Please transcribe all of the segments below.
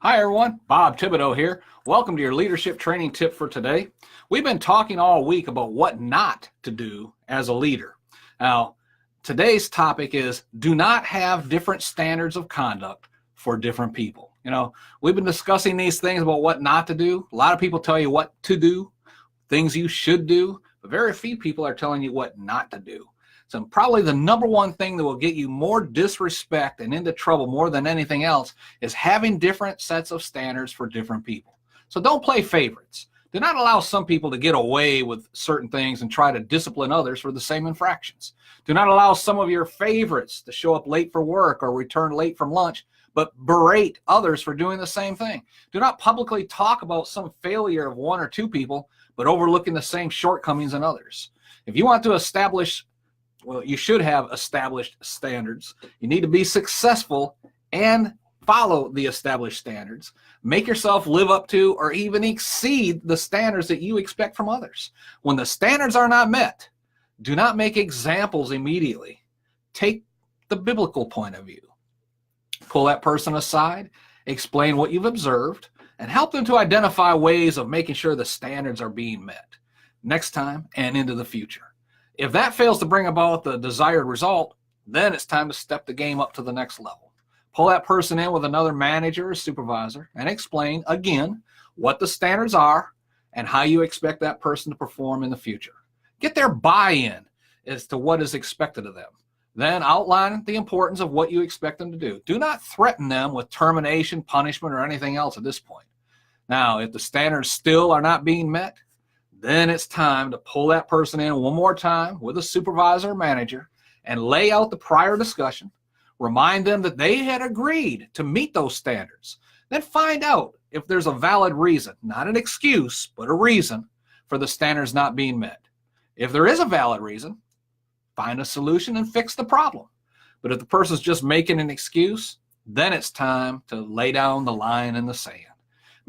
Hi everyone, Bob Thibodeau here. Welcome to your leadership training tip for today. We've been talking all week about what not to do as a leader. Now, today's topic is do not have different standards of conduct for different people. We've been discussing these things about what not to do. A lot of people tell you what to do, things you should do, but very few people are telling you what not to do. So probably the number one thing that will get you more disrespect and into trouble more than anything else is having different sets of standards for different people. So don't play favorites. Do not allow some people to get away with certain things and try to discipline others for the same infractions. Do not allow some of your favorites to show up late for work or return late from lunch, but berate others for doing the same thing. Do not publicly talk about some failure of one or two people, but overlooking the same shortcomings in others. If you want to you should have established standards. You need to be successful and follow the established standards. Make yourself live up to or even exceed the standards that you expect from others. When the standards are not met, do not make examples immediately. Take the biblical point of view. Pull that person aside, explain what you've observed, and help them to identify ways of making sure the standards are being met next time and into the future. If that fails to bring about the desired result, then it's time to step the game up to the next level. Pull that person in with another manager or supervisor and explain, again, what the standards are and how you expect that person to perform in the future. Get their buy-in as to what is expected of them. Then outline the importance of what you expect them to do. Do not threaten them with termination, punishment, or anything else at this point. Now, if the standards still are not being met, then it's time to pull that person in one more time with a supervisor or manager and lay out the prior discussion. Remind them that they had agreed to meet those standards. Then find out if there's a valid reason, not an excuse, but a reason for the standards not being met. If there is a valid reason, find a solution and fix the problem. But if the person's just making an excuse, then it's time to lay down the line in the sand.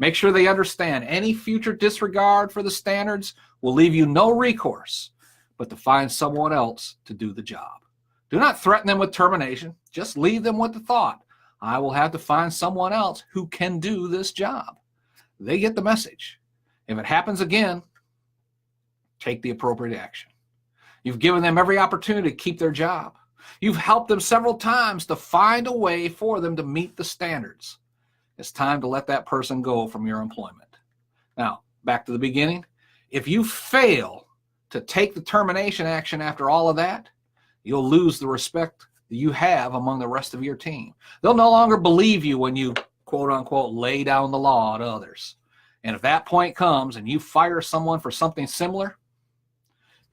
Make sure they understand any future disregard for the standards will leave you no recourse but to find someone else to do the job. Do not threaten them with termination. Just leave them with the thought, I will have to find someone else who can do this job. They get the message. If it happens again, take the appropriate action. You've given them every opportunity to keep their job. You've helped them several times to find a way for them to meet the standards. It's time to let that person go from your employment. Now, back to the beginning. If you fail to take the termination action after all of that, you'll lose the respect that you have among the rest of your team. They'll no longer believe you when you, quote unquote, lay down the law to others. And if that point comes and you fire someone for something similar,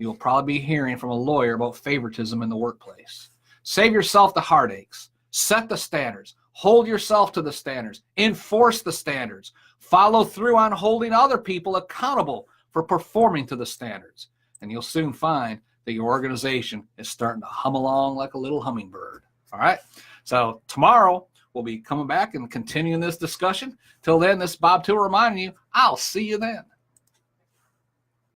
you'll probably be hearing from a lawyer about favoritism in the workplace. Save yourself the heartaches. Set the standards. Hold yourself to the standards. Enforce the standards. Follow through on holding other people accountable for performing to the standards. And you'll soon find that your organization is starting to hum along like a little hummingbird. All right? So tomorrow, we'll be coming back and continuing this discussion. Till then, this is Bob Thibodeau reminding you, I'll see you then.